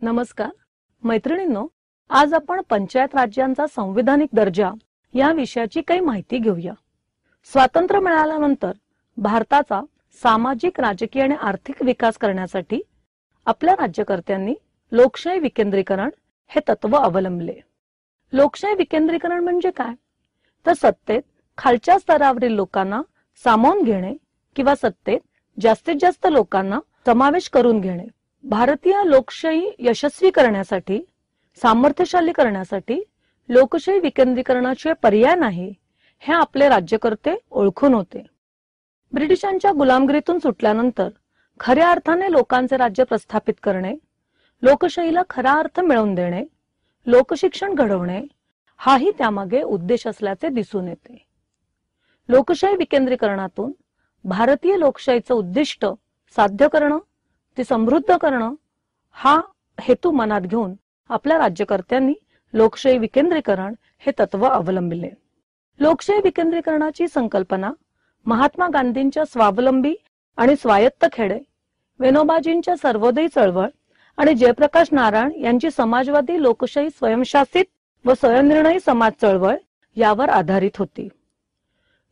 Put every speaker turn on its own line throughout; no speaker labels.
नमस्कार मैत्रिणींनो, आज आपण पंचायत राज्यांचा संविधानिक दर्जा या विषयाची काही माहिती घेऊया। स्वातंत्र्य मिळाल्यानंतर भारताचा सामाजिक, राजकीय आणि आर्थिक विकास करण्यासाठी आपल्या राज्यकर्त्यांनी लोकशाही विकेंद्रीकरण हे तत्व अवलंबले। लोकशाही विकेंद्रीकरण म्हणजे काय? तर सत्तेत खालच्या स्तरावरील लोकांना सामावून घेणे किंवा सत्तेत जास्तीत जास्त लोकांना समावेश करून घेणे। भारतीय लोकशाही यशस्वी करण्यासाठी, सामर्थ्यशाली करण्यासाठी लोकशाही विकेंद्रीकरणाचे पर्याय नाही हे आपले राज्यकर्ते ओळखून होते। ब्रिटिशांच्या गुलामगिरीतून सुटल्यानंतर खऱ्या अर्थाने लोकांचे राज्य प्रस्थापित करणे, लोकशाहीला खरा अर्थ मिळवून देणे, लोकशिक्षण घडवणे हाही त्यामागे उद्देश असल्याचे दिसून येते। लोकशाही विकेंद्रीकरणातून भारतीय लोकशाहीचे उद्दिष्ट साध्य करणं, ती समृद्ध करणं हा हेतू मनात घेऊन आपल्या राज्यकर्त्यांनी लोकशाही विकेंद्रीकरण हे तत्व अवलंबिले। लोकशाही विकेंद्रीकरणाची संकल्पना महात्मा गांधींच्या स्वावलंबी आणि स्वायत्त खेडे, विनोबाजींच्या सर्वोदयी चळवळ आणि जयप्रकाश नारायण यांची समाजवादी लोकशाही स्वयंशासित व स्वयंनिर्णयी समाज चळवळ यावर आधारित होती।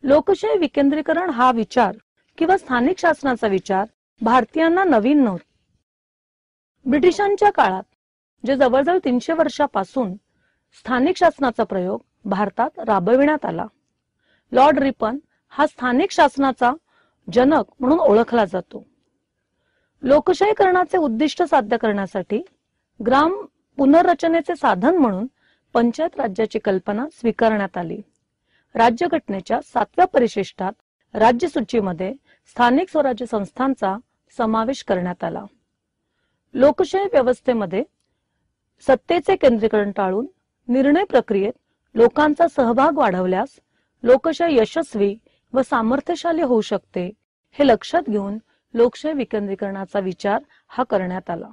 लोकशाही विकेंद्रीकरण हा विचार किंवा स्थानिक शासनाचा विचार भारतीयांना नवीन नव्हता। ब्रिटिशांच्या काळात जे जवळजवळ 300 वर्षापासून स्थानिक शासनाचा प्रयोग भारतात राबविण्यात आला। लॉर्ड रिपन हा स्थानिक शासनाचा जनक म्हणून ओळखला जातो। लोकशाहीकरणाचे उद्दिष्ट साध्य करण्यासाठी ग्राम पुनर्रचनेचे साधन म्हणून पंचायत राज्याची कल्पना स्वीकारण्यात आली। राज्यघटनेच्या 7व्या परिशिष्टात राज्यसूचीमध्ये स्थानिक स्वराज्य संस्थांचा समावेश करण्यात आला। लोकशाही व्यवस्थेमध्ये सत्तेचे केंद्रीकरण टाळून निर्णय प्रक्रियेत लोकांचा सहभाग वाढवल्यास लोकशाही यशस्वी व सामर्थ्यशाली होऊ शकते हे लक्षात घेऊन लोकशाही विकेंद्रीकरणाचा विचार हा करण्यात आला।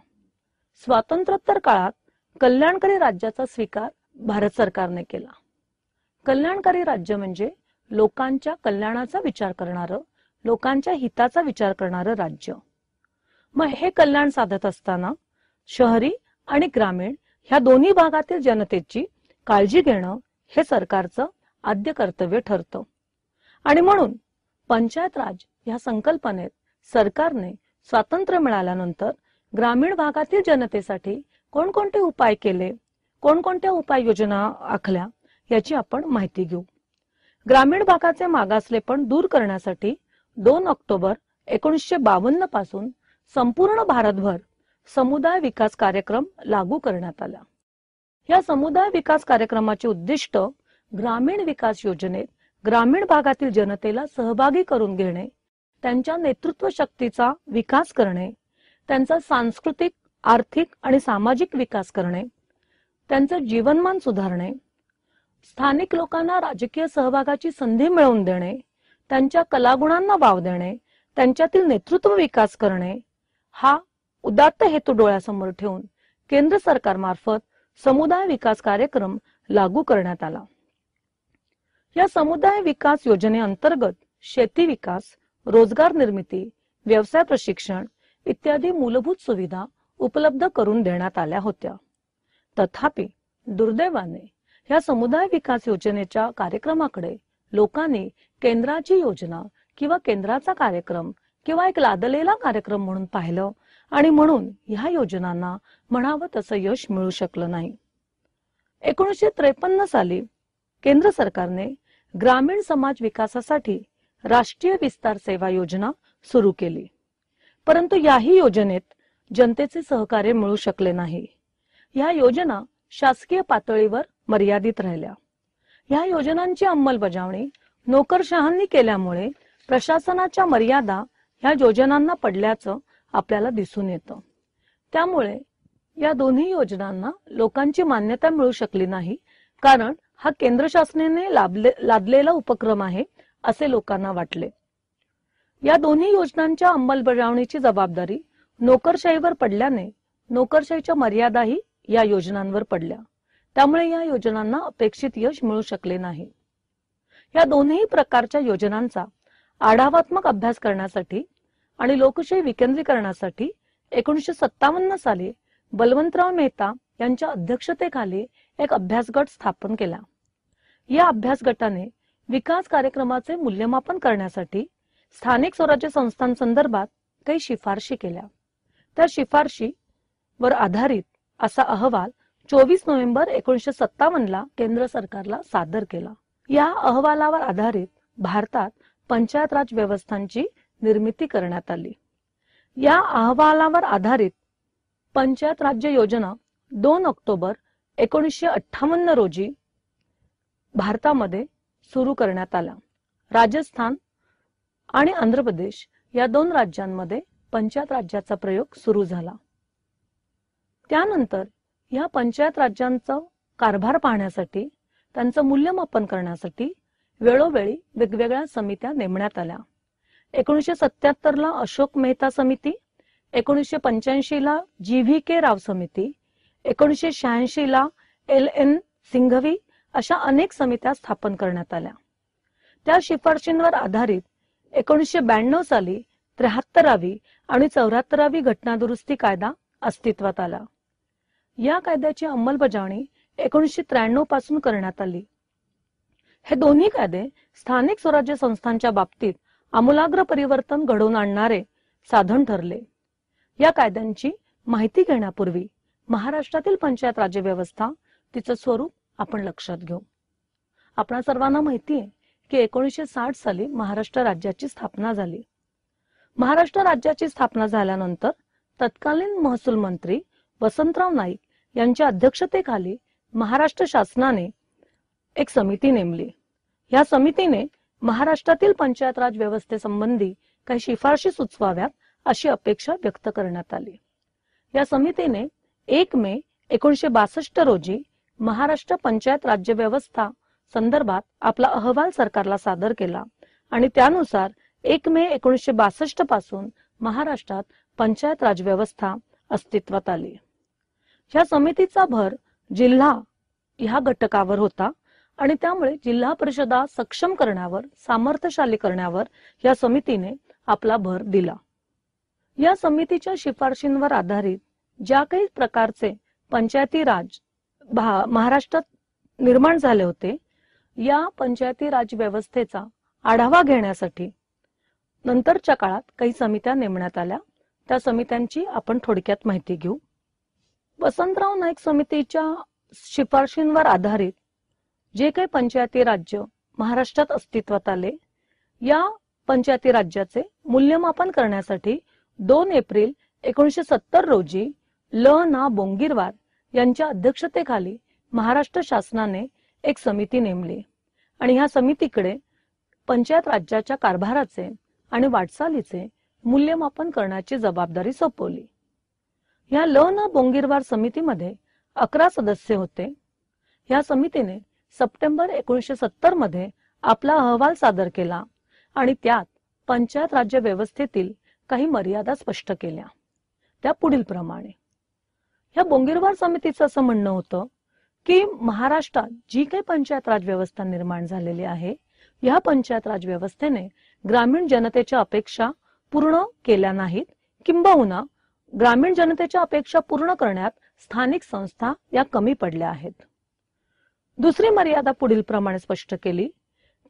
स्वातंत्र्योत्तर काळात कल्याणकारी राज्याचा स्वीकार भारत सरकारने केला। कल्याणकारी राज्य म्हणजे लोकांच्या कल्याणाचा विचार करणारं, लोकांच्या हिताचा विचार करणारं राज्य। मग हे कल्याण साधत असताना शहरी आणि ग्रामीण ह्या दोन्ही भागातील जनतेची काळजी घेणं हे सरकारचं आद्य कर्तव्य ठरतं। आणि म्हणून पंचायत राज ह्या संकल्पनेत सरकारने स्वातंत्र्य मिळाल्यानंतर ग्रामीण भागातील जनतेसाठी कोणकोणते उपाय केले, कोणकोणत्या उपाययोजना आखल्या याची आपण माहिती घेऊ। ग्रामीण भागाचे मागासलेपण दूर करण्यासाठी 2 ऑक्टोबर 1952 पासून संपूर्ण भारतभर समुदाय विकास कार्यक्रम लागू करण्यात आला। या समुदाय विकास कार्यक्रमाचे उद्दिष्ट ग्रामीण विकास योजनेत ग्रामीण भागातील जनतेला सहभागी करून घेणे, त्यांच्या नेतृत्व शक्तीचा विकास करणे, त्यांचा सांस्कृतिक, आर्थिक आणि सामाजिक विकास करणे, त्यांचे जीवनमान सुधारणे, स्थानिक लोकांना राजकीय सहभागाची संधी मिळवून देणे, त्यांच्या कलागुणांना वाव देणे, त्यांच्यातील नेतृत्व विकास करणे हा उदात्त हेतू डोळ्यासमोर ठेवून केंद्र सरकारमार्फत समुदाय विकास कार्यक्रम लागू करण्यात आला। या समुदाय विकास योजनेअंतर्गत शेती विकास, रोजगार निर्मिती, व्यवसाय प्रशिक्षण इत्यादी मूलभूत सुविधा उपलब्ध करून देण्यात आल्या होत्या। तथापि दुर्दैवाने या समुदाय विकास योजनेच्या कार्यक्रमाकडे लोकांनी केंद्राची योजना किंवा केंद्राचा कार्यक्रम किंवा एक लादलेला कार्यक्रम म्हणून पाहिलं आणि म्हणून ह्या योजनांना म्हणावं तसं यश मिळू शकलं नाही। 1953 साली केंद्र सरकारने ग्रामीण समाज विकासासाठी राष्ट्रीय विस्तार सेवा योजना सुरू केली, परंतु याही योजनेत जनतेचे सहकार्य मिळू शकले नाही। ह्या योजना शासकीय पातळीवर मर्यादित राहिल्या। ह्या योजनांची अंमलबजावणी नोकरशहांनी केल्यामुळे प्रशासनाच्या मर्यादा ह्या योजनांना पडल्याचं आपल्याला दिसून येतं। त्यामुळे या दोन्ही योजनांना लोकांची मान्यता मिळू शकली नाही, कारण हा केंद्र शासनाने लादलेला उपक्रम आहे असे लोकांना वाटले। या दोन्ही योजनांच्या अंमलबजावणीची जबाबदारी नोकरशाहीवर पडल्याने नोकरशाहीच्या मर्यादाही या योजनांवर पडल्या। त्यामुळे या योजनांना अपेक्षित यश मिळू शकले नाही। या दोन्ही प्रकारच्या योजनांचा आढावात्मक अभ्यास करण्यासाठी आणि लोकशाही विकेंद्रीकरणासाठी 1957 साली बलवंतराव मेहता यांच्या अध्यक्षतेखाली एक अभ्यास गट स्थापन केला. या अभ्यास गटाने विकास कार्यक्रमाचे मूल्यमापन करण्यासाठी स्थानिक स्वराज्य संस्थांसंदर्भात काही शिफारशी केल्या. त्या शिफारशीवर आधारित असा अहवाल 24 नोव्हेंबर 1957 ला केंद्र सरकारला सादर केला. या अहवालावर आधारित भारतात पंचायत राज व्यवस्थांची निर्मिती करण्यात आली. या अहवालावर आधारित पंचायत राज्य योजना 2 ऑक्टोबर 1958 रोजी भारतामध्ये सुरू करण्यात आला. राजस्थान आणि आंध्र प्रदेश या 2 राज्यांमध्ये पंचायत राज्याचा प्रयोग सुरू झाला. त्यानंतर या पंचायत राज्यांचा कारभार पाहण्यासाठी, त्यांचं मूल्यमापन करण्यासाठी वेळोवेळी वेगवेगळ्या समित्या नेमण्यात आल्या. 1977 ला अशोक मेहता समिती, 1985 ला GVK राव समिती, 1986 ला LN सिंघवी अशा अनेक समित्या स्थापन करण्यात आल्या. त्या शिफारशींवर आधारित 1992 साली 73वी आणि 74वी घटनादुरुस्ती कायदा अस्तित्वात आला. या कायद्याची अंमलबजावणी 1993 पासून करण्यात आली. हे दोन्ही कायदे स्थानिक स्वराज्य संस्थांच्या बाबतीत आमूलाग्र परिवर्तन घडवून आणणारे साधन ठरले. या कायद्यांची माहिती घेण्यापूर्वी महाराष्ट्रातील पंचायत राज्य व्यवस्था, तिचं स्वरूप आपण लक्षात घेऊ. आपणा सर्वांना माहिती आहे की 1960 साली महाराष्ट्र राज्याची स्थापना झाली. महाराष्ट्र राज्याची स्थापना झाल्यानंतर तत्कालीन महसूल मंत्री वसंतराव नाईक यांच्या अध्यक्षतेखाली महाराष्ट्र शासनाने एक समिती नेमली. या समितीने महाराष्ट्रातील पंचायत राज व्यवस्थेसंबंधी काही शिफारशी सुचवाव्यात अशी अपेक्षा व्यक्त करण्यात आली. या समितीने 1 मे 1962 रोजी महाराष्ट्र पंचायत राज्य व्यवस्था संदर्भात आपला अहवाल सरकारला सादर केला आणि त्यानुसार 1 मे 1962 पासून महाराष्ट्रात पंचायत राज व्यवस्था अस्तित्वात आली. या समितीचा भर जिल्हा ह्या घटकावर होता आणि त्यामुळे जिल्हा परिषदा सक्षम करण्यावर, सामर्थ्यशाली करण्यावर या समितीने आपला भर दिला. या समितीच्या शिफारशींवर आधारित ज्या काही प्रकारचे पंचायती राज महाराष्ट्रात निर्माण झाले होते, या पंचायती राज व्यवस्थेचा आढावा घेण्यासाठी नंतरच्या काळात काही समित्या नेमण्यात आल्या. त्या समित्यांची आपण थोडक्यात माहिती घेऊ. वसंतराव नाईक समितीच्या शिफारशींवर आधारित जे काही पंचायती राज्य महाराष्ट्रात अस्तित्वात आले, या पंचायती राज्याचे मूल्यमापन करण्यासाठी 2 एप्रिल 1970 रोजी ल.ना. बोंगीरवार यांच्या अध्यक्षतेखाली महाराष्ट्र शासनाने एक समिती नेमली आणि ह्या समितीकडे पंचायत राज्याच्या कारभाराचे आणि वाटचालीचे मूल्यमापन करण्याची जबाबदारी सोपवली. या ल.ना. बोंगीरवार समितीमध्ये 11 सदस्य होते. या समितीने सप्टेंबर 1970 मध्ये आपला अहवाल सादर केला आणि त्यात पंचायत राज्य व्यवस्थेतील काही मर्यादा स्पष्ट केल्या. त्या पुढील प्रमाणे. या बोंगीरवार समितीचं असं म्हणणं होतं की महाराष्ट्रात जी काही पंचायत राज व्यवस्था निर्माण झालेली आहे, या पंचायत राज व्यवस्थेने ग्रामीण जनतेच्या अपेक्षा पूर्ण केल्या नाहीत, किंबहुना ग्रामीण जनतेच्या अपेक्षा पूर्ण करण्यात स्थानिक संस्था या कमी पडल्या आहेत. दुसरी मर्यादा पुढील प्रमाणे स्पष्ट केली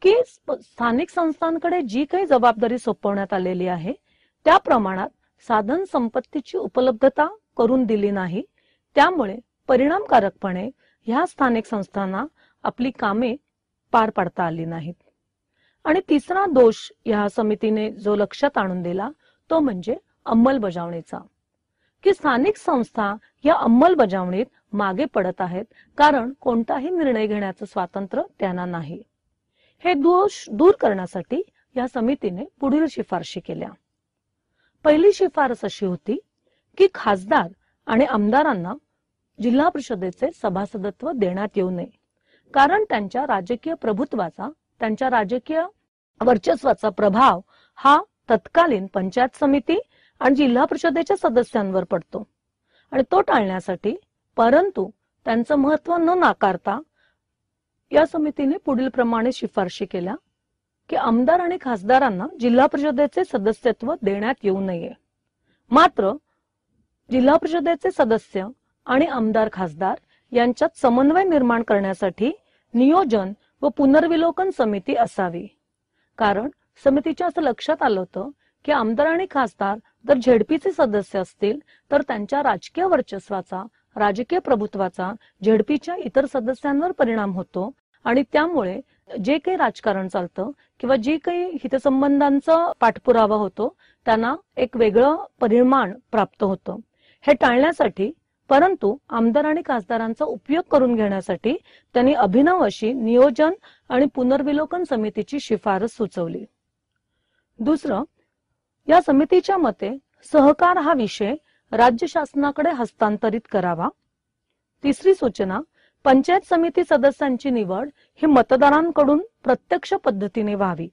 की स्थानिक संस्थांकडे जी काही जबाबदारी सोपवण्यात आलेली आहे, त्या प्रमाणात साधन संपत्तीची उपलब्धता करून दिली नाही. त्यामुळे परिणामकारकपणे ह्या स्थानिक संस्थांना आपली कामे पार पाडता आली नाहीत. आणि तिसरा दोष या समितीने जो लक्षात आणून दिला तो म्हणजे अंमलबजावणीचा, की स्थानिक संस्था या अंमलबजावणीत मागे पडत आहेत, कारण कोणताही निर्णय घेण्याचं स्वातंत्र्य त्यांना नाही. हे दोष दूर करण्यासाठी या समितीने पुढील शिफारशी केल्या. पहिली शिफारस अशी होती की खासदार आणि आमदारांना जिल्हा परिषदेचे सभासदत्व देण्यात येऊ नये, कारण त्यांच्या राजकीय प्रभुत्वाचा, त्यांच्या राजकीय वर्चस्वाचा प्रभाव हा तत्कालीन पंचायत समिती आणि जिल्हा परिषदेच्या सदस्यांवर पडतो आणि तो टाळण्यासाठी, परंतु त्यांचं महत्व न नाकारता, या समितीने पुढील प्रमाणे शिफारशी केल्या की आमदार आणि खासदारांना जिल्हा परिषदेचे सदस्यत्व देण्यात येऊ नये. मात्र जिल्हा परिषदेचे सदस्य आणि आमदार खासदार यांच्यात समन्वय निर्माण करण्यासाठी नियोजन व पुनर्विलोकन समिती असावी. कारण समितीच्या असं लक्षात आलं होतं की आमदार आणि खासदार जर झेडपीचे सदस्य असतील तर त्यांच्या राजकीय वर्चस्वाचा, राजकीय प्रभुत्वाचा झेडपीच्या इतर सदस्यांवर परिणाम होतो आणि त्यामुळे जे काही राजकारण चालतं किंवा जे काही हितसंबंधांचा पाठपुरावा होतो त्यांना एक वेगळं परिमाण प्राप्त होतं. हे टाळण्यासाठी परंतु आमदार आणि खासदारांचा उपयोग करून घेण्यासाठी त्यांनी अभिनव अशी नियोजन आणि पुनर्विलोकन समितीची शिफारस सुचवली. दुसरं, या समितीच्या मते सहकार हा विषय राज्य शासनाकडे हस्तांतरित करावा. तिसरी सूचना, पंचायत समिती सदस्यांची निवड ही मतदारांकडून प्रत्यक्ष पद्धतीने व्हावी.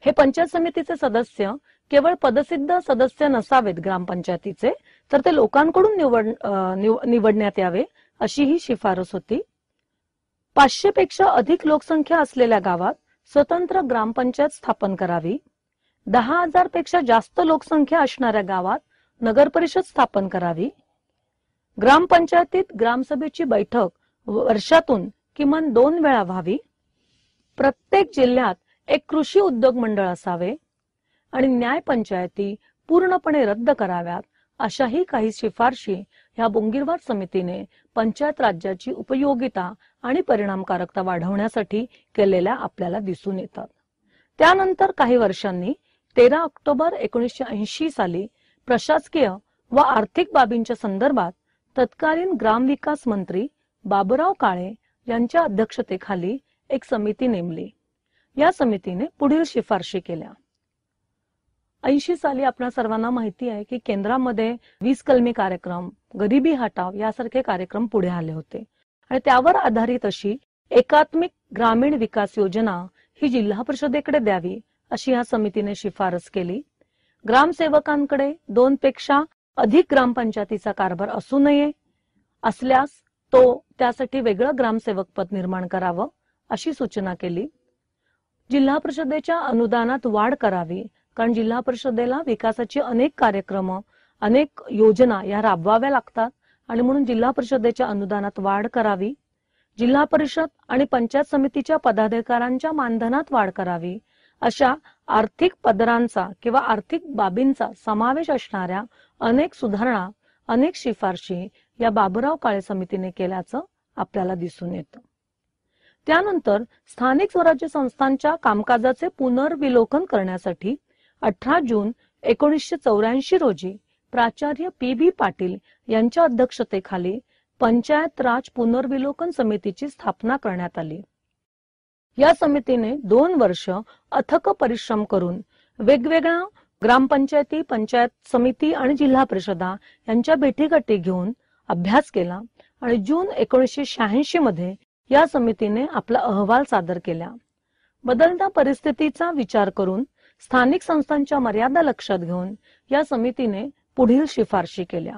हे पंचायत समितीचे सदस्य केवळ पदसिद्ध सदस्य नसावेत ग्रामपंचायतीचे, तर ते लोकांकडून निवडण्यात यावे अशी ही शिफारस होती. 500 पेक्षा अधिक लोकसंख्या असलेल्या गावात स्वतंत्र ग्रामपंचायत स्थापन करावी. 10,000 पेक्षा जास्त लोकसंख्या असणाऱ्या गावात नगरपरिषद स्थापन करावी. ग्रामपंचायतीत ग्रामसभेची बैठक वर्षातून किमान 2 वेळा व्हावी. प्रत्येक जिल्ह्यात एक कृषी उद्योग मंडळ असावे आणि न्याय पंचायती पूर्णपणे रद्द कराव्यात अशाही काही शिफारशी ह्या बोंगीरवार समितीने पंचायत राज्याची उपयोगिता आणि परिणामकारकता वाढवण्यासाठी केलेल्या आपल्याला दिसून येतात. त्यानंतर काही वर्षांनी 13 ऑक्टोबर 1980 साली प्रशासकीय व आर्थिक बाबींच्या संदर्भात तत्कालीन ग्रामविकास मंत्री बाबुराव काळे यांच्या अध्यक्षतेखाली एक समिती नेमली. या समितीने पुढील शिफारशी केल्या. 80 साली आपल्या सर्वांना माहिती आहे की केंद्रामध्ये 20 कलमी कार्यक्रम, गरिबी हटाव यासारखे कार्यक्रम पुढे आले होते आणि त्यावर आधारित अशी एकात्मिक ग्रामीण विकास योजना ही जिल्हा परिषदेकडे द्यावी अशी या समितीने शिफारस केली. ग्रामसेवकांकडे 2 पेक्षा अधिक ग्रामपंचायतीचा कारभार असू नये, असल्यास तो त्यासाठी वेगळं ग्रामसेवक पद निर्माण करावं अशी सूचना केली. जिल्हा परिषदेच्या अनुदानात वाढ करावी, कारण जिल्हा परिषदेला विकासाची अनेक कार्यक्रम, अनेक योजना या राबवाव्या लागतात आणि म्हणून जिल्हा परिषदेच्या अनुदानात वाढ करावी. जिल्हा परिषद आणि पंचायत समितीच्या पदाधिकाऱ्यांच्या मानधनात वाढ करावी. अशा आर्थिक पदरांचा किंवा आर्थिक बाबींचा समावेश असणाऱ्या अनेक सुधारणा, अनेक शिफारशी या बाबुराव काळे समितीने केल्याचं आपल्याला दिसून येतं. त्यानंतर स्थानिक स्वराज्य संस्थांच्या कामकाजाचे पुनर्विलोकन करण्यासाठी 18 जून 1984 रोजी प्राचार्य पी.बी. पाटील यांच्या अध्यक्षतेखाली पंचायत राज पुनर्विलोकन समितीची स्थापना करण्यात आली. या समितीने 2 वर्ष अथक परिश्रम करून वेगवेगळ्या ग्रामपंचायती, पंचायत समिती आणि जिल्हा परिषदा यांच्या भेटीगाठी घेऊन अभ्यास केला आणि जून 1986 मध्ये या समितीने आपला अहवाल सादर केला. बदलत्या परिस्थितीचा विचार करून स्थानिक संस्थांच्या मर्यादा लक्षात घेऊन या समितीने पुढील शिफारशी केल्या.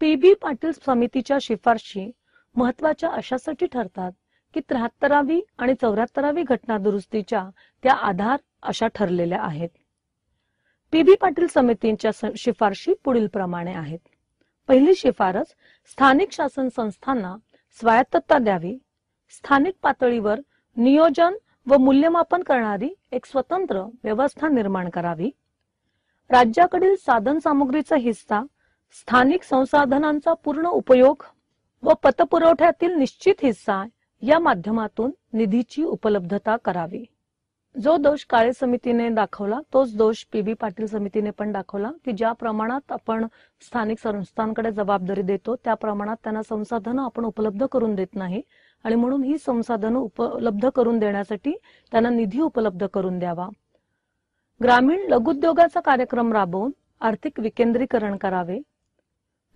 पी.बी. पाटील समितीच्या शिफारशी महत्वाच्या अशासाठी ठरतात की 73वी आणि 74वी घटना दुरुस्तीच्या त्या आधार अशा ठरलेल्या आहेत. पी.बी. पाटील समितीच्या शिफारशी पुढील प्रमाणे आहेत. पहिली शिफारस, स्थानिक शासन संस्थांना स्वायत्तता द्यावी. स्थानिक पातळीवर नियोजन व मूल्यमापन करणारी एक स्वतंत्र व्यवस्था निर्माण करावी. राज्याकडील साधन सामुग्रीचा हिस्सा, स्थानिक संसाधनांचा पूर्ण उपयोग व पतपुरवठ्यातील निश्चित हिस्सा या माध्यमातून निधीची उपलब्धता करावी. जो दोष काळे समितीने दाखवला तोच दोष पी.बी. पाटील समितीने पण दाखवला की ज्या प्रमाणात आपण स्थानिक संस्थांकडे जबाबदारी देतो त्या प्रमाणात त्यांना संसाधनं आपण उपलब्ध करून देत नाही आणि म्हणून ही संसाधनं उपलब्ध करून देण्यासाठी त्यांना निधी उपलब्ध करून द्यावा. ग्रामीण लघुउद्योगाचा कार्यक्रम राबवून आर्थिक विकेंद्रीकरण करावे.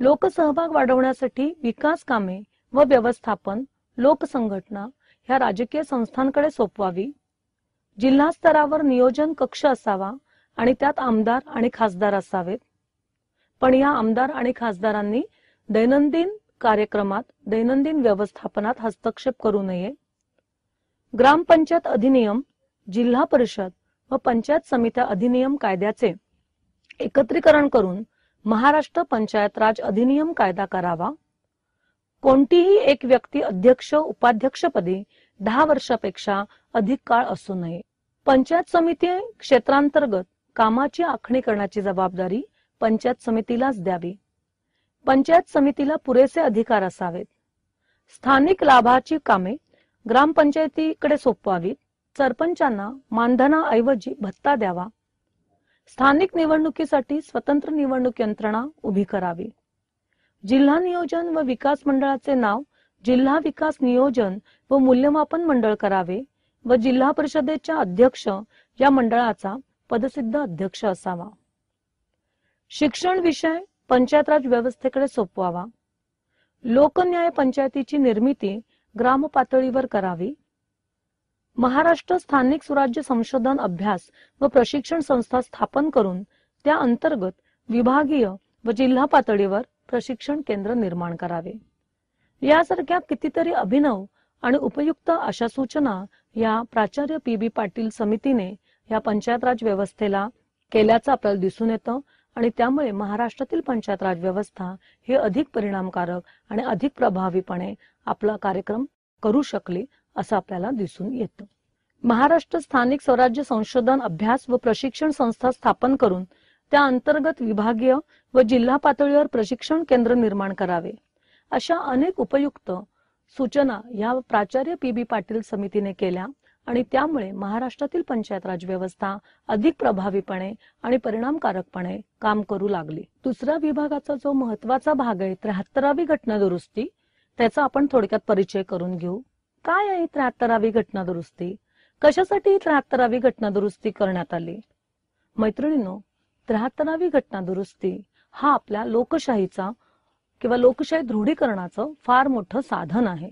लोकसहभाग वाढवण्यासाठी विकास कामे व व्यवस्थापन लोकसंघटना ह्या राजकीय संस्थांकडे सोपवावी. जिल्हा स्तरावर नियोजन कक्ष असावा आणि त्यात आमदार आणि खासदार असावेत. पण या आमदार आणि खासदारांनी दैनंदिन कार्यक्रमात, दैनंदिन व्यवस्थापनात हस्तक्षेप करू नये. ग्रामपंचायत अधिनियम, जिल्हा परिषद व पंचायत समित्या अधिनियम कायद्याचे एकत्रीकरण करून महाराष्ट्र पंचायत राज अधिनियम कायदा करावा, कोणतीही एक व्यक्ती अध्यक्ष उपाध्यक्षपदी 10 वर्षापेक्षा अधिक काळ असू नये, पंचायत समिती क्षेत्रांतर्गत कामाची आखणी करण्याची जबाबदारी पंचायत समितीलाच द्यावी, पंचायत समितीला पुरेसे अधिकार असावेत, स्थानिक लाभाची कामे ग्रामपंचायतीकडे सोपवावीत, सरपंचांना मानधनाऐवजी भत्ता द्यावा, स्थानिक निवडणुकीसाठी स्वतंत्र निवडणूक यंत्रणा उभी करावी, जिल्हा नियोजन व विकास मंडळाचे नाव जिल्हा विकास नियोजन व मूल्यमापन मंडळ करावे व जिल्हा परिषदेच्या अध्यक्ष या मंडळाचा पदसिद्ध अध्यक्ष असावा, शिक्षण विषय पंचायत राज व्यवस्थेकडे सोपवावा, लोकन्याय पंचायतीची निर्मिती ग्राम पातळीवर करावी, महाराष्ट्र स्थानिक स्वराज्य संशोधन अभ्यास व प्रशिक्षण संस्था स्थापन करून त्या अंतर्गत विभागीय व जिल्हा पातळीवर प्रशिक्षण केंद्र निर्माण करावे. यासारख्या कितीतरी अभिनव आणि उपयुक्त अशा सूचना या प्राचार्य पी.बी. पाटील समितीने या पंचायत राज व्यवस्थेला केल्याचं आपल्याला दिसून येतं आणि त्यामुळे महाराष्ट्रातील पंचायत राज व्यवस्था ही अधिक परिणामकारक आणि अधिक प्रभावीपणे आपला कार्यक्रम करू शकली असं आपल्याला दिसून येतं. महाराष्ट्र स्थानिक स्वराज्य संशोधन अभ्यास व प्रशिक्षण संस्था स्थापन करून त्या अंतर्गत विभागीय व जिल्हा पातळीवर प्रशिक्षण केंद्र निर्माण करावे अशा अनेक उपयुक्त सूचना या प्राचार्य पी.बी. पाटील समितीने केल्या आणि त्यामुळे महाराष्ट्रातील पंचायत राज व्यवस्था अधिक प्रभावीपणे आणि परिणामकारकपणे काम करू लागली. दुसऱ्या विभागाचा जो महत्वाचा भाग आहे 73वी घटना दुरुस्ती, त्याचा आपण थोडक्यात परिचय करून घेऊ. काय आहे 73वी घटना दुरुस्ती, कशासाठी 73वी घटना दुरुस्ती करण्यात आली? मैत्रिणींनो, 73वी घटना दुरुस्ती हा आपल्या लोकशाहीचा किंवा लोकशाही दृढीकरणाचं फार मोठं साधन आहे.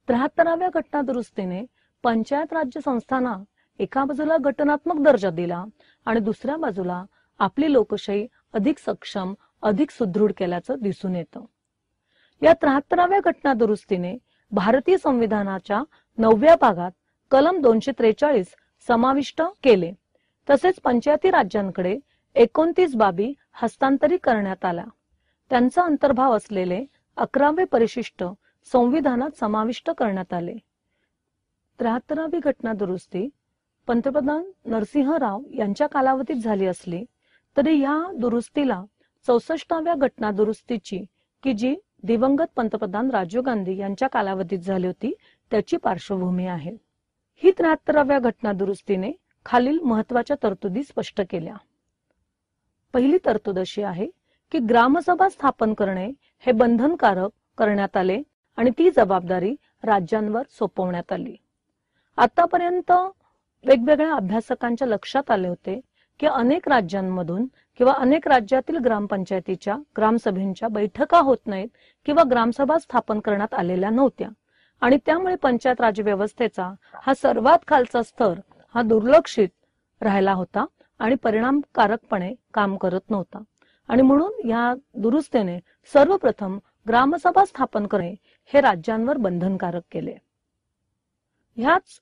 73व्या घटना दुरुस्तीने पंचायत राज्य संस्थांना एका बाजूला घटनात्मक दर्जा दिला आणि दुसऱ्या बाजूला आपली लोकशाही अधिक सक्षम, अधिक सुदृढ केल्याचं दिसून येतं. या 73व्या घटना दुरुस्तीने भारतीय संविधानाच्या 9व्या भागात कलम 243 समाविष्ट केले. तसेच पंचायती राज्यांकडे 29 बाबी हस्तांतरित करण्यात आल्या. त्यांचा अंतर्भाव असलेले 11वे परिशिष्ट संविधानात समाविष्ट करण्यात आले. 73वी घटना दुरुस्ती पंतप्रधान नरसिंह राव यांच्या कालावधीत झाली असली तरी या दुरुस्तीला 64व्या घटना दुरुस्तीची की जी दिवंगत पंतप्रधान राजीव गांधी यांच्या कालावधीत झाली होती त्याची पार्श्वभूमी आहे. ही 73व्या घटना दुरुस्तीने खालील महत्वाच्या तरतुदी स्पष्ट केल्या. पहिली तरतूद अशी आहे की ग्रामसभा स्थापन करणे हे बंधनकारक करण्यात आले आणि ती जबाबदारी राज्यांवर सोपवण्यात आली. आतापर्यंत वेगवेगळ्या अभ्यासकांच्या लक्षात आले होते की अनेक राज्यांमधून किंवा अनेक राज्यातील ग्रामपंचायतीच्या ग्रामसभेच्या बैठका होत नाहीत किंवा ग्रामसभा स्थापन करण्यात आलेल्या नव्हत्या आणि त्यामुळे पंचायत राज व्यवस्थेचा हा सर्वात खालचा स्तर हा दुर्लक्षित राहिला होता आणि परिणामकारकपणे काम करत नव्हता. आणि म्हणून या दुरुस्तीने सर्वप्रथम ग्रामसभा स्थापन करणे हे राज्यांवर बंधनकारक केले. ह्याच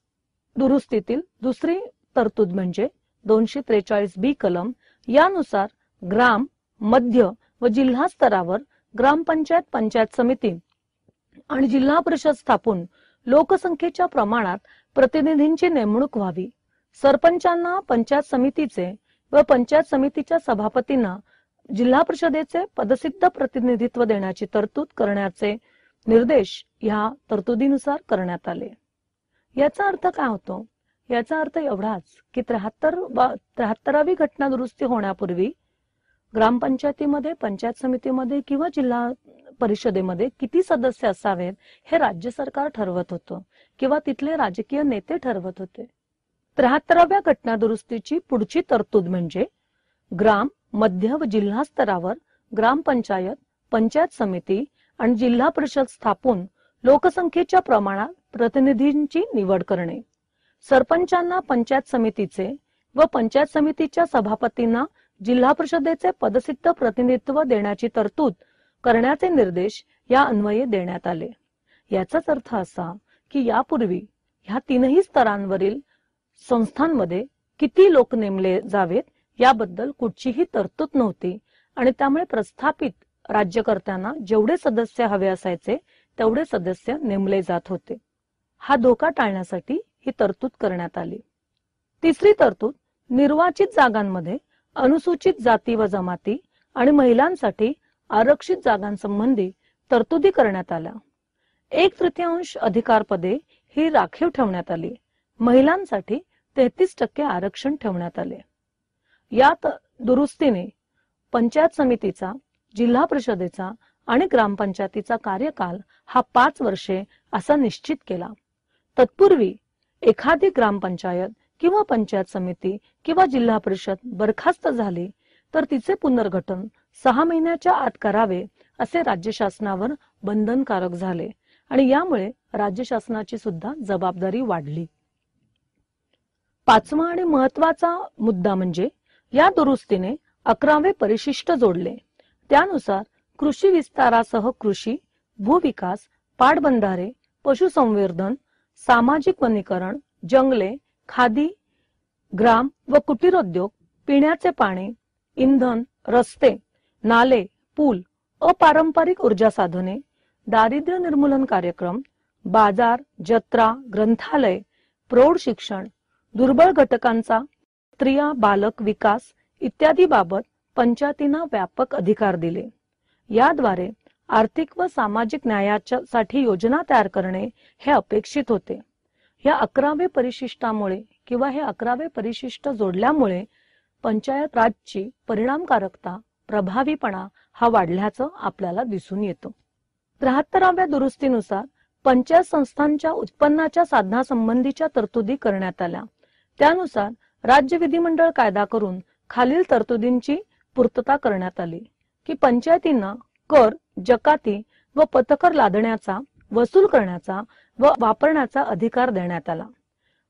दुरुस्तीतील दुसरी तरतूद म्हणजे 243B कलम. यानुसार ग्राम, मध्य व जिल्हा स्तरावर ग्रामपंचायत, पंचायत समिती आणि जिल्हा परिषद स्थापून लोकसंख्येच्या प्रमाणात प्रतिनिधींची नेमणूक व्हावी. सरपंचांना पंचायत समितीचे व पंचायत समितीच्या सभापतींना जिल्हा परिषदेचे पदसिद्ध प्रतिनिधित्व देण्याची तरतूद करण्याचे निर्देश या तरतुदीनुसार करण्यात आले. याचा अर्थ काय होतो? याचा अर्थ एवढाच की 73वी घटना दुरुस्ती होण्यापूर्वी ग्रामपंचायतीमध्ये, पंचायत समितीमध्ये किंवा जिल्हा परिषदेमध्ये किती सदस्य असावेत हे राज्य सरकार ठरवत होतं किंवा तिथले राजकीय नेते ठरवत होते. 73व्या घटना दुरुस्तीची पुढची तरतूद म्हणजे ग्राम, मध्य व जिल्हा स्तरावर ग्रामपंचायत, पंचायत समिती आणि जिल्हा परिषद स्थापून लोकसंख्येच्या प्रमाणात प्रतिनिधींची निवड करणे. सरपंचांना पंचायत समितीचे व पंचायत समितीच्या सभापतींना जिल्हा परिषदेचे पदसिद्ध प्रतिनिधित्व देण्याची तरतूद करण्याचे निर्देश या अन्वये देण्यात आले. याचाच अर्थ असा की यापूर्वी ह्या तीनही स्तरांवरील संस्थांमध्ये किती लोक नेमले जावेत याबद्दल कुठचीही तरतूद नव्हती आणि त्यामुळे प्रस्थापित राज्यकर्त्यांना जेवढे सदस्य हवे असायचे तेवढे सदस्य नेमले जात होते। हा धोका टाळण्यासाठी ही तरतूद करण्यात आली। तिसरी तरतूद, निर्वाचित जागांमध्ये अनुसूचित जाती व जमाती आणि महिलांसाठी आरक्षित जागांसंबंधी तरतुदी करण्यात आल्या। 1/3 अधिकारपदे ही राखीव ठेवण्यात आली। महिलांसाठी 33% आरक्षण ठेवण्यात आले। या दुरुस्तीने पंचायत समितीचा, जिल्हा परिषदेचा आणि ग्रामपंचायतीचा कार्यकाल हा 5 वर्षे असा निश्चित केला। तत्पूर्वी एखादी ग्रामपंचायत किंवा पंचायत समिती किंवा जिल्हा परिषद बरखास्त झाली तर तिचे पुनर्गठन 6 महिन्याच्या आत करावे असे राज्य शासनावर बंधनकारक झाले आणि यामुळे राज्य शासनाची सुद्धा जबाबदारी वाढली। पाचवा आणि महत्वाचा मुद्दा म्हणजे या दुरुस्तीने 11वे परिशिष्ट जोडले। त्यानुसार कृषी विस्तारासह कृषी, भूविकास, पाटबंधारे, पशुसंवर्धन, सामाजिक वनीकरण, जंगले, खादी, ग्राम व कुटीरोद्योग, पिण्याचे पाणी, इंधन, रस्ते, नाले, पूल, अपारंपरिक ऊर्जा साधने, दारिद्र्य निर्मूलन कार्यक्रम, बाजार, जत्रा, ग्रंथालय, प्रौढ शिक्षण, दुर्बळ घटकांचा स्त्रिया बालक विकास इत्यादी बाबत पंचायतींना व्यापक अधिकार दिले। याद्वारे आर्थिक व सामाजिक न्यायासाठी योजना तयार करणे हे अपेक्षित होते। या 11वे परिशिष्टामुळे किंवा हे 11वे परिशिष्ट जोडल्यामुळे पंचायत राजची परिणामकारकता, प्रभावीपणा हा वाढल्याचं आपल्याला दिसून येतं। 73व्या दुरुस्तीनुसार पंचायत संस्थांच्या उत्पन्नाच्या साधनासंबंधीच्या तरतुदी करण्यात आल्या। त्यानुसार राज्य विधिमंडळ कायदा करून खालील तरतुदींची पूर्तता करण्यात आली की पंचायतींना कर, जकाती व पथकर लादण्याचा, वसूल करण्याचा व वापरण्याचा अधिकार देण्यात आला।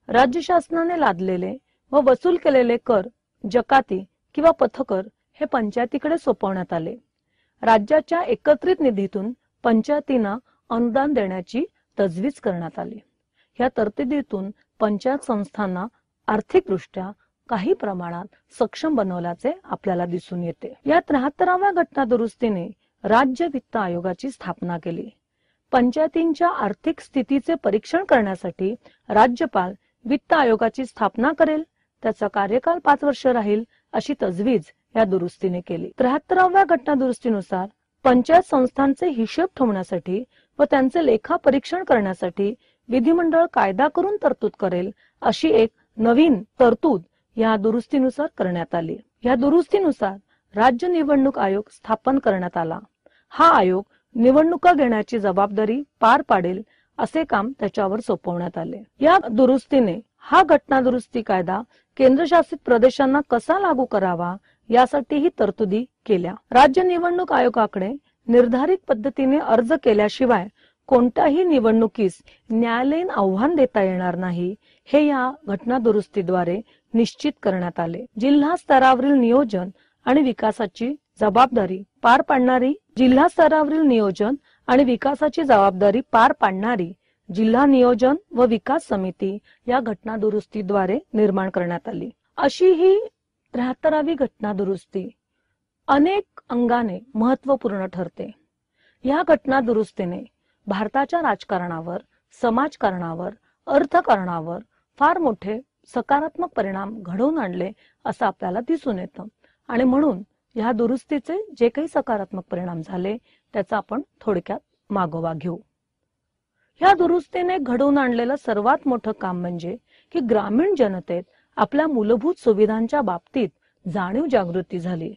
राज्य शासनाने लादलेले व वसूल केलेले कर, जकाती किंवा पथकर हे पंचायतीकडे सोपवण्यात आले। राज्याच्या एकत्रित निधीतून पंचायतींना अनुदान देण्याची तजवीज करण्यात आली। या तरतुदीतून पंचायत संस्थांना आर्थिकदृष्ट्या काही प्रमाणात सक्षम बनवल्याचे आपल्याला दिसून येते। या 73व्या घटना दुरुस्तीने राज्य वित्त आयोगाची स्थापना केली। पंचायतींच्या आर्थिक स्थितीचे परीक्षण करण्यासाठी राज्यपाल वित्त आयोगाची स्थापना करेल। त्याचा कार्यकाल 5 वर्ष राहील अशी तजवीज या दुरुस्तीने केली। 73व्या घटना दुरुस्तीनुसार पंचायत संस्थांचे हिशेब ठेवण्यासाठी व त्यांचे लेखा परीक्षण करण्यासाठी विधिमंडळ कायदा करून तरतूद करेल अशी एक नवीन तरतूद या दुरुस्तीनुसार करण्यात आली। या दुरुस्तीनुसार राज्य निवडणूक आयोग स्थापन करण्यात आला। हा आयोग निवडणुका घेण्याची जबाबदारी पार पाडेल असे काम त्याच्यावर सोपवण्यात आले। या दुरुस्तीने हा घटना दुरुस्ती कायदा केंद्रशासित प्रदेशांना कसा लागू करावा यासाठी ही तरतुदी केल्या। राज्य निवडणूक आयोगाकडे निर्धारित पद्धतीने अर्ज केल्याशिवाय कोणत्याही निवडणुकीस न्यायालयीन आव्हान देता येणार नाही हे या घटना दुरुस्तीद्वारे निश्चित करण्यात आले। जिल्हा स्तरावरील नियोजन आणि विकासाची जबाबदारी पार पाडणारी जिल्हा नियोजन व विकास समिती या घटना दुरुस्तीद्वारे निर्माण करण्यात आली। अशी ही 73वी घटना दुरुस्ती अनेक अंगाने महत्त्वपूर्ण ठरते। या घटना दुरुस्तीने भारताच्या राजकारणावर, समाजकारणावर, अर्थकारणावर फार मोठे सकारात्मक परिणाम घडवून आणले असं आपल्याला दिसून येतं आणि म्हणून या दुरुस्तीचे जे काही सकारात्मक परिणाम झाले त्याचा आपण थोडक्यात मागोवा घेऊ। या दुरुस्तीने घडवून आणलेलं सर्वात मोठं काम म्हणजे की ग्रामीण जनतेत आपल्या मूलभूत सुविधांच्या बाबतीत जाणीव जागृती झाली।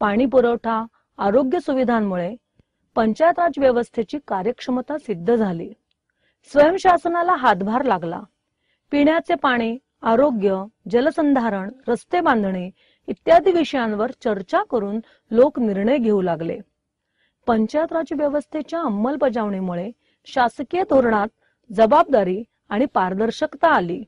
पाणी पुरवठा, आरोग्य सुविधांमुळे पंचायत राज व्यवस्थेची कार्यक्षमता सिद्ध झाली। स्वयंशासनाला हातभार लागला। पिण्याचे पाणी, आरोग्य, जलसंधारण, रस्ते बांधणे इत्यादी विषयांवर चर्चा करून लोक निर्णय घेऊ लागले। पंचायत राज व्यवस्थेच्या अंमलबजावणीमुळे शासकीय धोरणात जबाबदारी आणि पारदर्शकता आली।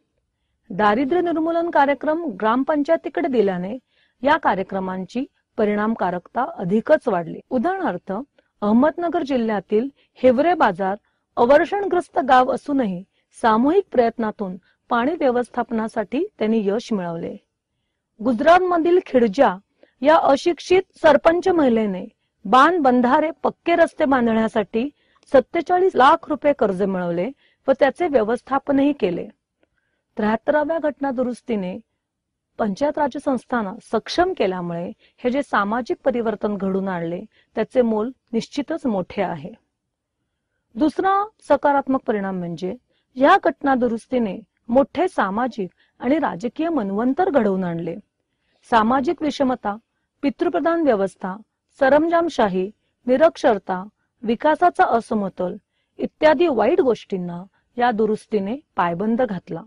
दारिद्र्य निर्मूलन कार्यक्रम ग्रामपंचायतीकडे दिल्याने या कार्यक्रमांची परिणामकारकता अधिकच वाढली। उदाहरणार्थ अहमदनगर जिल्ह्यातील हिवरे बाजार अवर्षणग्रस्त गाव असूनही सामूहिक प्रयत्नातून पाणी व्यवस्थापनासाठी त्यांनी यश मिळवले। गुजरातमधील खिडजा या अशिक्षित सरपंच महिलेने बांध बंधारे पक्के रस्ते बांधण्यासाठी 47 लाख रुपये कर्ज मिळवले व त्याचे व्यवस्थापनही केले. 73व्या घटना दुरुस्तीने पंचायत राज संस्थांना सक्षम केल्यामुळे हे जे सामाजिक परिवर्तन घडून आणले त्याचे मोल निश्चितच मोठे आहे. दुसरा सकारात्मक परिणाम म्हणजे या घटना दुरुस्तीने मोठे सामाजिक आणि राजकीय मनवंतर घडवून आणले. सामाजिक विषमता, पितृप्रधान व्यवस्था, सरंजामशाही, निरक्षरता, विकासाचा असमतोल इत्यादी वाईट गोष्टींना या दुरुस्तीने पायबंद घातला.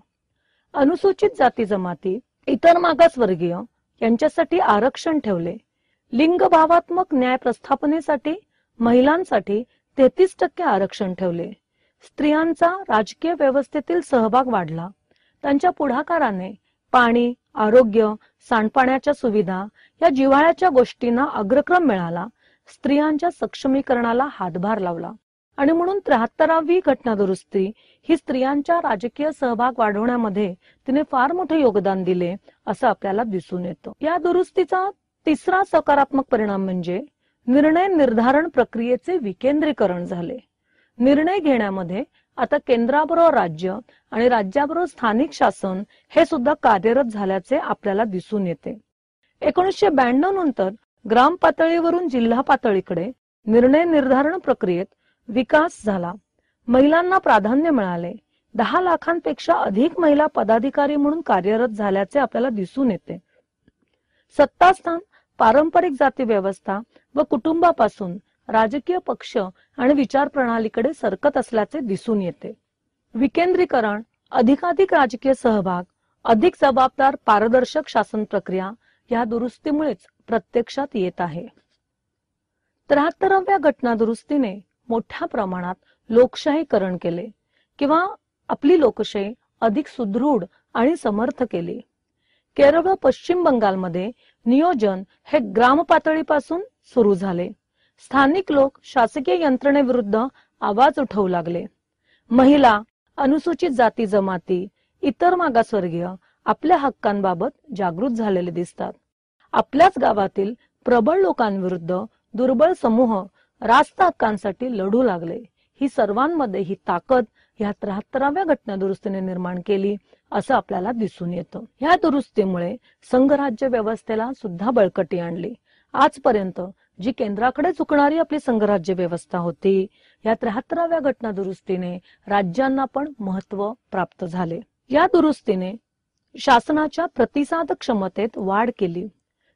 अनुसूचित जाती जमाती, इतर मागासवर्गीय यांच्यासाठी आरक्षण ठेवले. लिंग भावात्मक न्याय प्रस्थापनेसाठी महिलांसाठी 33% आरक्षण ठेवले. स्त्रियांचा राजकीय व्यवस्थेतील सहभाग वाढला. त्यांच्या पुढाकाराने पाणी, आरोग्य, सांडपाण्याच्या सुविधा या जिव्हाळ्याच्या गोष्टींना अग्रक्रम मिळाला. स्त्रियांच्या सक्षमीकरणाला हातभार लावला आणि म्हणून 73वी घटना दुरुस्ती ही स्त्रियांच्या राजकीय सहभाग वाढवण्यामध्ये तिने फार मोठे योगदान दिले असं आपल्याला दिसून येतं. या दुरुस्तीचा तिसरा सकारात्मक परिणाम म्हणजे निर्णय निर्धारण प्रक्रियेचे विकेंद्रीकरण झाले. निर्णय घेण्यामध्ये आता केंद्राबरोबर राज्य आणि राज्याबरोबर स्थानिक शासन हे सुद्धा कार्यरत झाल्याचे आपल्याला दिसून येते. 1992 नंतर ग्राम पातळीवरून जिल्हा पातळीकडे निर्णय निर्धारण प्रक्रियेत विकास झाला. महिलांना प्राधान्य मिळाले. 10 लाखांपेक्षा अधिक महिला पदाधिकारी म्हणून कार्यरत झाल्याचे आपल्याला दिसून येते. सत्तास्थान पारंपरिक जाती व्यवस्था व कुटुंबापासून राजकीय पक्ष आणि विचार प्रणालीकडे सरकत असल्याचे दिसून येते. विकेंद्रीकरण, अधिकाधिक राजकीय सहभाग, अधिक जबाबदार पारदर्शक शासन प्रक्रिया या दुरुस्तीमुळेच प्रत्यक्षात येत आहे. 73व्या घटना दुरुस्तीने मोठ्या प्रमाणात लोकशाहीकरण केले किंवा आपली लोकशाही अधिक सुदृढ आणि समर्थ केली. केरळ व पश्चिम बंगालमध्ये नियोजन हे ग्राम पातळीपासून सुरू झाले. स्थानिक लोक शासकीय यंत्रणेविरुद्ध आवाज उठवू लागले. महिला, अनुसूचित जाती जमाती, इतर मागासवर्गीय आपल्या हक्कांबाबत जागृत झालेले दिसतात. आपल्याच गावातील प्रबळ लोकांविरुद्ध दुर्बळ समूह रास्त हक्कांसाठी लढू लागले. ही सर्वांमध्ये ही ताकद या 73व्या घटना दुरुस्तीने निर्माण केली असं आपल्याला दिसून येतं. या दुरुस्तीमुळे संघराज्य व्यवस्थेला सुद्धा बळकटी आणली. आजपर्यंत जी केंद्राकडे झुकणारी आपली संघराज्य व्यवस्था होती, या 73व्या घटना दुरुस्तीने राज्यांना पण महत्व प्राप्त झाले. या दुरुस्तीने शासनाच्या प्रतिसाद क्षमतेत वाढ केली.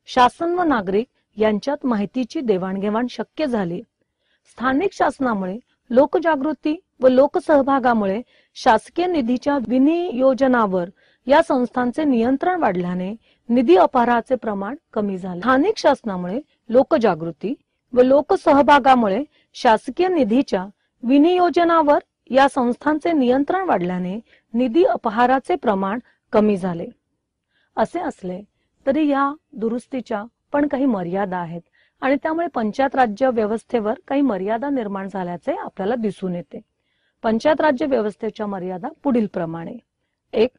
शासन व नागरिक यांच्यात माहितीची देवाणघेवाण शक्य झाली. स्थानिक शासनामुळे लोकजागृती व लोकसहभागामुळे शासकीय निधीच्या विनियोजनावर या संस्थांचे नियंत्रण वाढल्याने निधी अपहाराचे प्रमाण कमी झाले. स्थानिक शासनामुळे लोकजागृती व लोकसहभागामुळे शासकीय निधीच्या विनियोजनावर या संस्थांचे नियंत्रण वाढल्याने निधी अपहाराचे प्रमाण कमी झाले. असे असले तरी या दुरुस्तीच्या पण काही मर्यादा आहेत आणि त्यामुळे पंचायत राज्य व्यवस्थेवर काही मर्यादा निर्माण झाल्याचे आपल्याला दिसून येते. पंचायत राज्य व्यवस्थेच्या मर्यादा पुढील प्रमाणे: 1.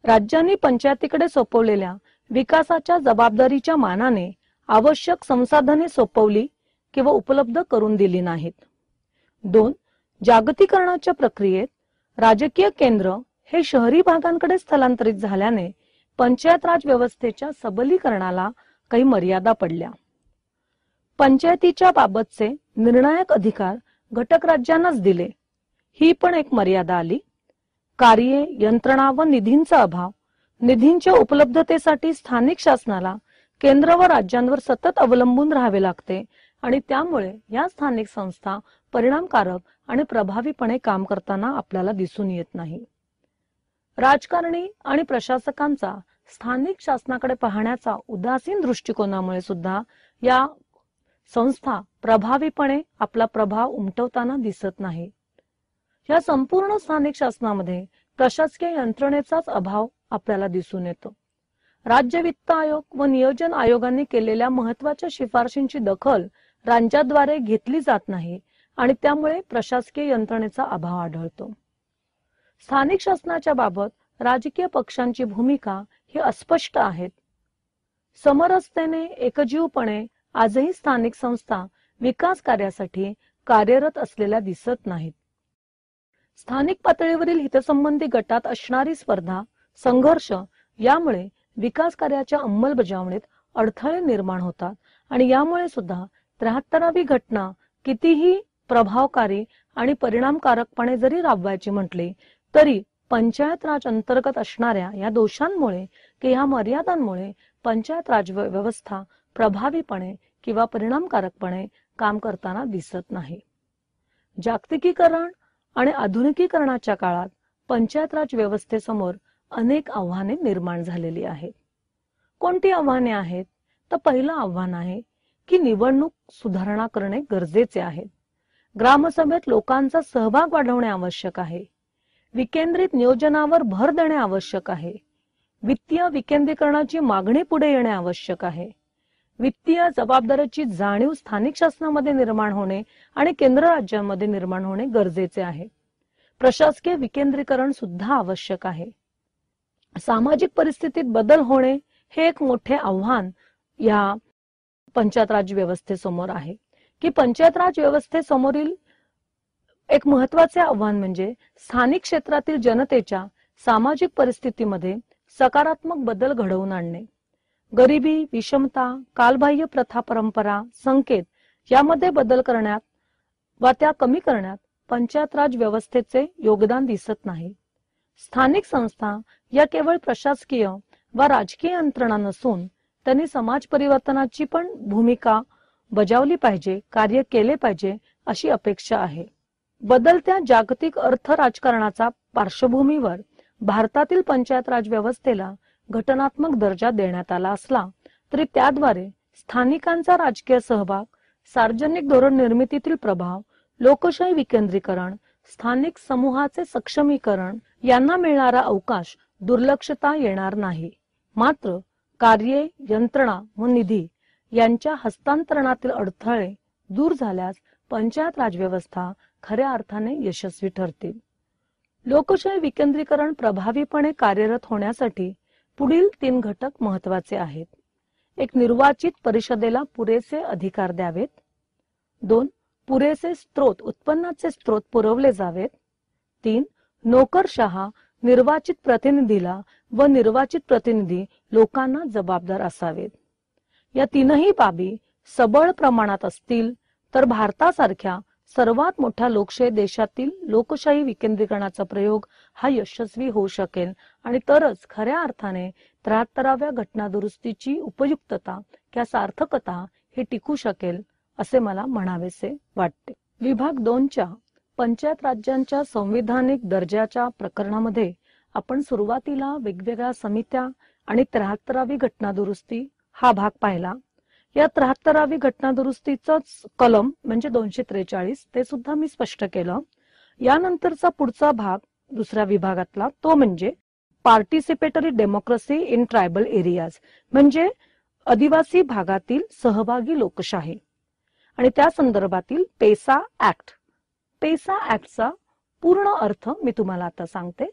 राज्यांनी पंचायतीकडे सोपवलेल्या विकासाच्या जबाबदारीच्या मानाने आवश्यक संसाधने सोपवली किंवा उपलब्ध करून दिली नाहीत. 2. जागतिकीकरणाच्या प्रक्रियेत राजकीय केंद्र हे शहरी भागांकडे स्थलांतरित झाल्याने पंचायत राज व्यवस्थेच्या सबलीकरणाला काही मर्यादा पडल्या. पंचायतीच्या बाबतचे निर्णायक अधिकार घटक राज्यांनाच दिले, ही पण एक मर्यादा आली. कार्ये, यंत्रणा व निधींचा अभाव, निधींच्या उपलब्धतेसाठी स्थानिक शासनाला केंद्र व राज्यांवर सतत अवलंबून राहावे लागते आणि त्यामुळे या स्थानिक संस्था परिणामकारक आणि प्रभावीपणे काम करताना आपल्याला दिसून येत नाही. राजकारणी आणि प्रशासकांचा स्थानिक शासनाकडे पाहण्याचा उदासीन दृष्टिकोनामुळे सुद्धा या संस्था प्रभावीपणे आपला प्रभाव उमटवताना दिसत नाही. या संपूर्ण स्थानिक शासनामध्ये प्रशासकीय यंत्रणेचाच अभाव आपल्याला दिसून येतो. राज्य वित्त आयोग व नियोजन आयोगांनी केलेल्या महत्वाच्या शिफारशींची दखल राज्याद्वारे घेतली जात नाही आणि त्यामुळे प्रशासकीय यंत्रणेचा अभाव आढळतो. स्थानिक शासनाच्या बाबत राजकीय पक्षांची भूमिका ही अस्पष्ट आहेत. समरसतेने एकजीवपणे आजही स्थानिक संस्था विकास कार्यासाठी कार्यरत असलेल्या दिसत नाहीत. स्थानिक पातळीवरील हितसंबंधी गटात असणारी स्पर्धा, संघर्ष यामुळे विकास कार्याच्या अंमलबजावणीत अडथळे निर्माण होतात आणि यामुळे सुद्धा 73वी घटना कितीही प्रभावकारी आणि परिणामकारकपणे जरी राबवायची म्हटली तरी पंचायत राज अंतर्गत असणाऱ्या या दोषांमुळे की ह्या मर्यादांमुळे पंचायत राज व्यवस्था प्रभावीपणे किंवा परिणामकारकपणे काम करताना दिसत नाही. जागतिकीकरण आणि आधुनिकीकरणाच्या काळात पंचायत राज व्यवस्थेसमोर अनेक आव्हाने निर्माण झालेली आहेत. कोणती आव्हाने आहेत? तर पहिलं आव्हान आहे की निवडणूक सुधारणा करणे गरजेचे आहे. ग्रामसभेत लोकांचा सहभाग वाढवणे आवश्यक आहे. विकेंद्रित नियोजनावर भर देणे आवश्यक आहे. वित्तीय विकेंद्रीकरणाची मागणी पुढे येणे आवश्यक आहे. वित्तीय जबाबदारीची जाणीव स्थानिक शासनामध्ये निर्माण होणे आणि केंद्र राज्यांमध्ये निर्माण होणे गरजेचे आहे. प्रशासकीय विकेंद्रीकरण सुद्धा आवश्यक आहे. सामाजिक परिस्थितीत बदल होणे हे एक मोठे आव्हान या पंचायत राज व्यवस्थेसमोर आहे की पंचायत राज व्यवस्थेसमोरील एक महत्त्वाचे आव्हान म्हणजे स्थानिक क्षेत्रातील जनतेच्या सामाजिक परिस्थितीमध्ये सकारात्मक बदल घडवून आणणे. गरिबी, विषमता, कालबाह्य प्रथा, परंपरा, संकेत यामध्ये बदल करण्यात व त्या कमी करण्यात पंचायत राज व्यवस्थेचे योगदान दिसत नाही. स्थानिक संस्था या केवळ प्रशासकीय व राजकीय यंत्रणा नसून त्यांनी समाज परिवर्तनाची पण भूमिका बजावली पाहिजे, कार्य केले पाहिजे अशी अपेक्षा आहे. बदलत्या जागतिक अर्थ राजकारणाचा पार्श्वभूमीवर भारतातील पंचायत राज व्यवस्थेला घटनात्मक दर्जा देण्यात आला असला तरी त्याद्वारे स्थानिकांचा राजकीय सहभाग, सार्वजनिक धोरण निर्मितीतील प्रभाव, लोकशाही विकेंद्रीकरण, स्थानिक समूहाचे सक्षमीकरण यांना मिळणारा अवकाश दुर्लक्षता येणार नाही. मात्र कार्ये, यंत्रणा व निधी यांच्या हस्तांतरणातील अडथळे दूर झाल्यास पंचायत राज व्यवस्था खऱ्या अर्थाने यशस्वी ठरतील. लोकशाही विकेंद्रीकरण प्रभावीपणे कार्यरत होण्यासाठी पुढील 3 घटक महत्त्वाचे आहेत. 1. निर्वाचित परिषदेला पुरेसे अधिकार द्यावेत. 2. पुरेसे उत्पन्नाचे स्रोत पुरवले जावेत. 3. नोकरशहा निर्वाचित प्रतिनिधीला व निर्वाचित प्रतिनिधी लोकांना जबाबदार असावेत. या 3ही बाबी सबळ प्रमाणात असतील तर भारतासारख्या सर्वात मोठ्या लोकशाही देशातील लोकशाही विकेंद्रीकरणाचा प्रयोग हा यशस्वी होऊ शकेल आणि तरच खऱ्या अर्थाने 73व्या घटना दुरुस्तीची उपयुक्तता किंवा सार्थकता ही टिकू शकेल असे मला म्हणावेसे वाटते. विभाग 2च्या पंचायत राज्यांच्या संविधानिक दर्जाच्या प्रकरणामध्ये आपण सुरुवातीला वेगवेगळ्या समित्या आणि 73वी घटना दुरुस्ती हा भाग पाहिला. या 73वी घटना दुरुस्तीचाच कलम म्हणजे 243 ते सुद्धा मी स्पष्ट केलं. यानंतरचा पुढचा भाग दुसऱ्या विभागातला तो म्हणजे participatory democracy in tribal areas म्हणजे आदिवासी भागातील सहभागी लोकशाही आणि त्या संदर्भातील पेसा ऍक्ट. पेसा ऍक्टचा पूर्ण अर्थ मी तुम्हाला आता सांगते.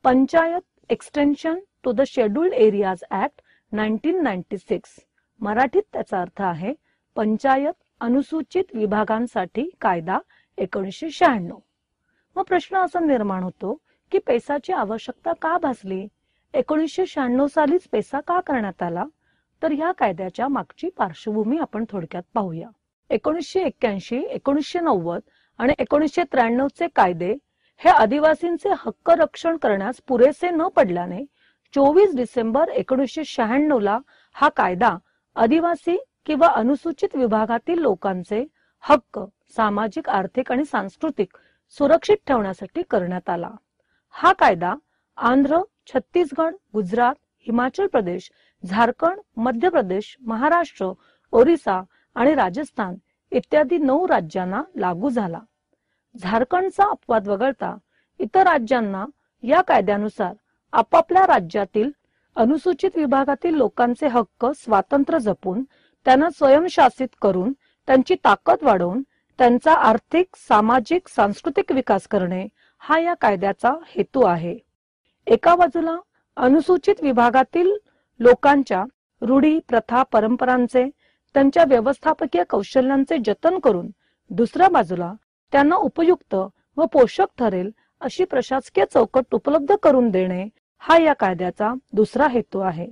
Panchayat extension to the scheduled areas act 1996. मराठीत त्याचा अर्थ आहे पंचायत अनुसूचित विभागांसाठी कायदा 1996. मग प्रश्न असा निर्माण होतो की पेसाची आवश्यकता का भासली? 1996 सालीच पेसा का करण्यात आला? तर ह्या कायद्याच्या मागची पार्श्वभूमी आपण थोडक्यात पाहूया. 1981, 1990 आणि 1993 चे कायदे हे आदिवासींचे हक्क रक्षण करण्यास पुरेसे न पडल्याने 24 डिसेंबर 1996 ला हा कायदा आदिवासी किंवा अनुसूचित विभागातील लोकांचे हक्क सामाजिक, आर्थिक आणि सांस्कृतिक सुरक्षित ठेवण्यासाठी करण्यात आला. हा कायदा आंध्र, छत्तीसगड, गुजरात, हिमाचल प्रदेश, झारखंड, मध्य प्रदेश, महाराष्ट्र, ओरिसा आणि राजस्थान इत्यादी 9 राज्यांना लागू झाला. झारखंडचा अपवाद वगळता इतर राज्यांना या कायद्यानुसार आपापल्या राज्यातील अनुसूचित विभागातील लोकांचे हक्क स्वातंत्र्य जपून त्यांना स्वयंशासित करून त्यांची ताकद वाढवून त्यांचा आर्थिक, सामाजिक, सांस्कृतिक विकास करणे हा या कायद्याचा हेतू आहे. एका बाजूला अनुसूचित विभागातील लोकांच्या रूढी, प्रथा, परंपरांचे, त्यांच्या व्यवस्थापकीय कौशल्यांचे जतन करून दुसऱ्या बाजूला त्यांना उपयुक्त व पोषक ठरेल अशी प्रशासकीय चौकट उपलब्ध करून देणे हा या कायद्याचा दुसरा हेतू आहे.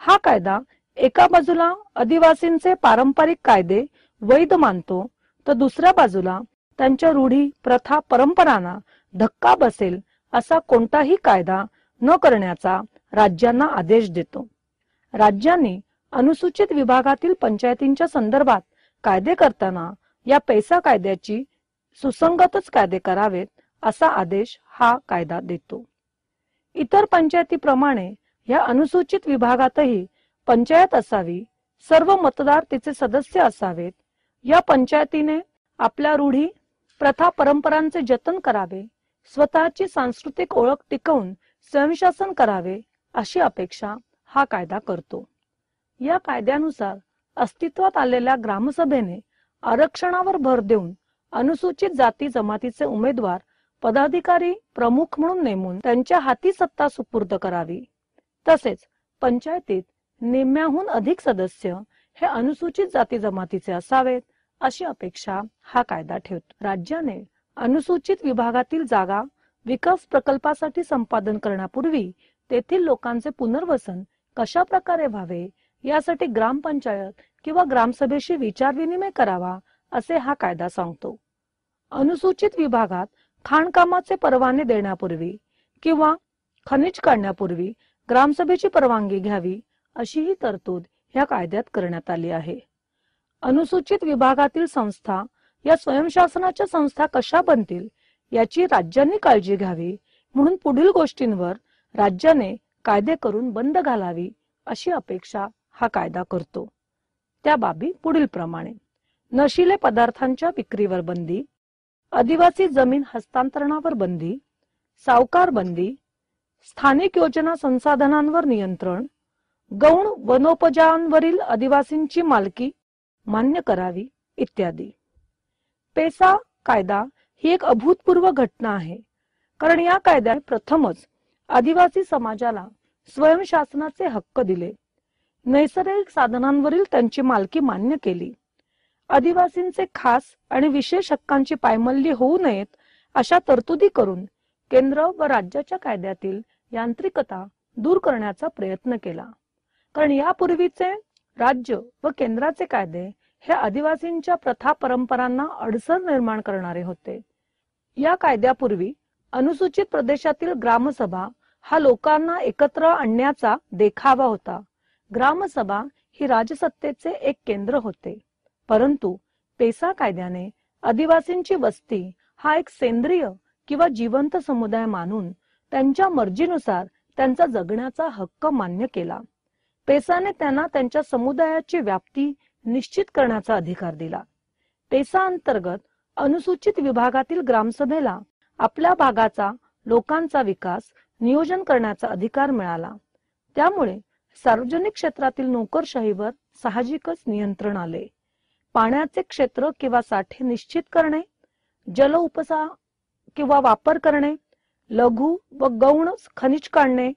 हा कायदा एका बाजूला आदिवासींचे पारंपरिक कायदे वैध मानतो, तर दुसऱ्या बाजूला त्यांच्या रूढी, प्रथा, परंपरांना धक्का बसेल असा कोणताही कायदा न करण्याचा राज्यांना आदेश देतो. राज्यांनी अनुसूचित विभागातील पंचायतींच्या संदर्भात कायदे करताना या पैसा कायद्याची सुसंगतच कायदे करावेत असा आदेश हा कायदा देतो. इतर पंचायतीप्रमाणे या अनुसूचित विभागातही पंचायत असावी, सर्व मतदार तिचे सदस्य असावेत. या पंचायतीने आपल्या रूढी, प्रथा, परंपरांचे जतन करावे, स्वतःची सांस्कृतिक ओळख टिकवून स्वयंशासन करावे अशी अपेक्षा हा कायदा करतो. या कायद्यानुसार अस्तित्वात आलेल्या ग्रामसभेने आरक्षणावर भर देऊन अनुसूचित जाती जमातीचे उमेदवार पदाधिकारी प्रमुख म्हणून नेमून त्यांच्या हाती सत्ता सुपूर्द करावी. तसेच पंचायतीत निम्म्याहून अधिक सदस्य हे अनुसूचित जाती जमातीचे असावेत अशी अपेक्षा हा कायदा ठेवतो. राज्याने अनुसूचित विभागातील जागा विकास प्रकल्पासाठी संपादन करण्यापूर्वी तेथील लोकांचे पुनर्वसन कशा प्रकारे व्हावे यासाठी ग्रामपंचायत किंवा ग्रामसभेशी विचारविनिमय करावा असे हा कायदा सांगतो. अनुसूचित विभागात खाणकामाचे परवाने देण्यापूर्वी किंवा खनिज काढण्यापूर्वी ग्रामसभेची परवानगी घ्यावी अशीही तरतूद या कायद्यात करण्यात आली आहे. अनुसूचित विभागातील संस्था या स्वयंशासनाच्या संस्था कशा बनतील याची राज्यांनी काळजी घ्यावी, म्हणून पुढील गोष्टींवर राज्याने कायदे करून बंद घालावी अशी अपेक्षा हा कायदा करतो. त्या बाबी पुढील प्रमाणे: नशिले पदार्थांच्या विक्रीवर बंदी, आदिवासी जमीन हस्तांतरणावर बंदी, सावकार बंदी, स्थानिक योजना संसाधनांवर नियंत्रण, गौण वनोपजांवरील आदिवासींची मालकी मान्य करावी इत्यादी. पेसा कायदा ही एक अभूतपूर्व घटना आहे, कारण या कायद्याने प्रथमच आदिवासी समाजाला स्वयंशासनाचे हक्क दिले, नैसर्गिक साधनांवरील त्यांची मालकी मान्य केली. आदिवासींचे खास आणि विशेष हक्कांची पायमल्ली होऊ नयेत अशा तरतुदी करून केंद्र व राज्याच्या कायद्यातील यांत्रिकता दूर करण्याचा प्रयत्न केला. कारण यापूर्वीचे राज्य व केंद्राचे कायदे हे आदिवासींच्या प्रथा परंपरांना अडसर निर्माण करणारे होते. या कायद्यापूर्वी अनुसूचित प्रदेशातील ग्रामसभा हा लोकांना एकत्र आणण्याचा देखावा होता. ग्रामसभा ही राजसत्तेचे एक केंद्र होते. परंतु पेसा कायद्याने आदिवासींची वस्ती हा एक सेंद्रिय किंवा जिवंत समुदाय मानून त्यांच्या मर्जीनुसार त्यांचा जगण्याचा हक्क मान्य केला. पेसाने त्यांना त्यांच्या समुदायाची व्याप्ती निश्चित करण्याचा अधिकार दिला. पेसा अंतर्गत अनुसूचित विभागातील ग्रामसभेला आपल्या भागाचा लोकांचा विकास नियोजन करण्याचा अधिकार मिळाला. त्यामुळे सार्वजनिक क्षेत्रातील नोकरशाहीवर साहजिकच नियंत्रण आले. पाण्याचे क्षेत्र किंवा साठे निश्चित करणे, जल उपसा किंवा वापर करणे, लघु व गौण खनिज काढणे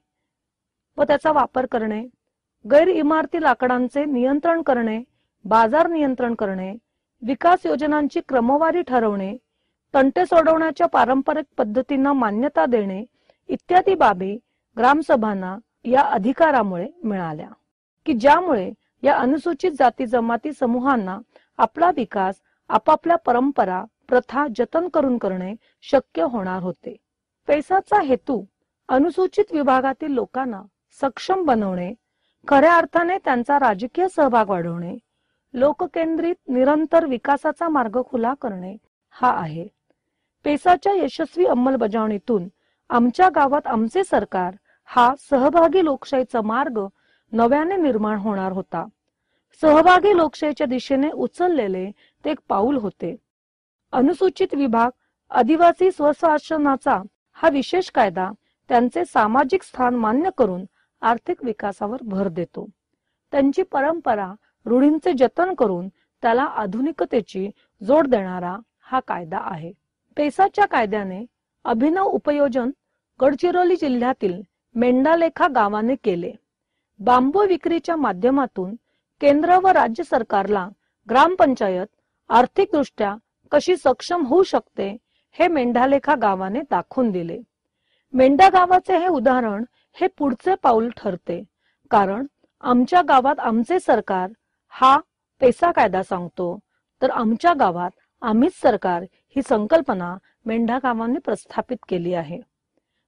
व त्याचा वापर करणे, गैर इमारती लाकडांचे नियंत्रण करणे, बाजार नियंत्रण करणे, विकास योजनांची क्रमवारी ठरवणे, तंटे सोडवण्याच्या पारंपरिक पद्धतींना मान्यता देणे इत्यादी बाबी ग्रामसभांना या अधिकारामुळे मिळाल्या, की ज्यामुळे या अनुसूचित जाती जमाती समूहांना आपला विकास आपापल्या परंपरा प्रथा जतन करून करणे शक्य होणार होते. पेसाचा हेतू अनुसूचित विभागातील लोकांना सक्षम बनवणे, खऱ्या अर्थाने त्यांचा राजकीय सहभाग वाढवणे, लोककेंद्रित निरंतर विकासाचा मार्ग खुला करणे हा आहे. पेसाच्या यशस्वी अंमलबजावणीतून आमच्या गावात आमचे सरकार हा सहभागी लोकशाहीचा मार्ग नव्याने निर्माण होणार होता. सहभागी लोकशाहीच्या दिशेने उचललेले ते एक पाऊल होते. अनुसूचित विभाग आदिवासी स्वशासनाचा हा विशेष कायदा त्यांचे सामाजिक स्थान मान्य करून आर्थिक विकासावर भर देतो. त्यांची परंपरा रूढींचे जतन करून त्याला आधुनिकतेची जोड देणारा हा कायदा आहे. पेसाच्या कायद्याने अभिनव उपयोजन गडचिरोली जिल्ह्यातील मेंढालेखा गावाने केले. बांबू विक्रीच्या माध्यमातून केंद्र व राज्य सरकारला ग्रामपंचायत आर्थिकदृष्ट्या कशी सक्षम होऊ शकते हे मेंढालेखा गावाने दाखवून दिले. मेंढा गावाचे हे उदाहरण हे पुढचे पाऊल ठरते, कारण आमच्या गावात आमचे सरकार हा पेसा कायदा सांगतो, तर आमच्या गावात आम्हीच सरकार ही संकल्पना मेंढा गावाने प्रस्थापित केली आहे.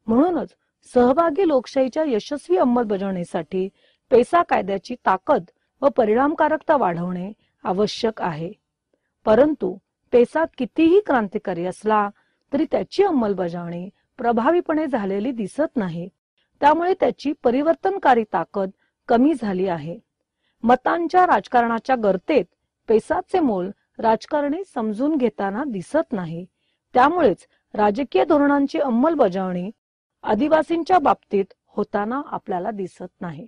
म्हणूनच सहभागी लोकशाहीच्या यशस्वी अंमलबजावणीसाठी पेसा कायद्याची ताकद व परिणामकारकता वाढवणे आवश्यक आहे. परंतु पेसा कितीही क्रांतिकारी असला तरी त्याची अंमलबजावणी प्रभावीपणे झालेली दिसत नाही. त्यामुळे त्याची परिवर्तनकारी ताकद कमी झाली आहे. मतांच्या राजकारणाच्या गर्तेत पेसाचे मोल राजकारणी समजून घेताना दिसत नाही. त्यामुळेच राजकीय धोरणांची अंमलबजावणी आदिवासींच्या बाबतीत होताना आपल्याला दिसत नाही.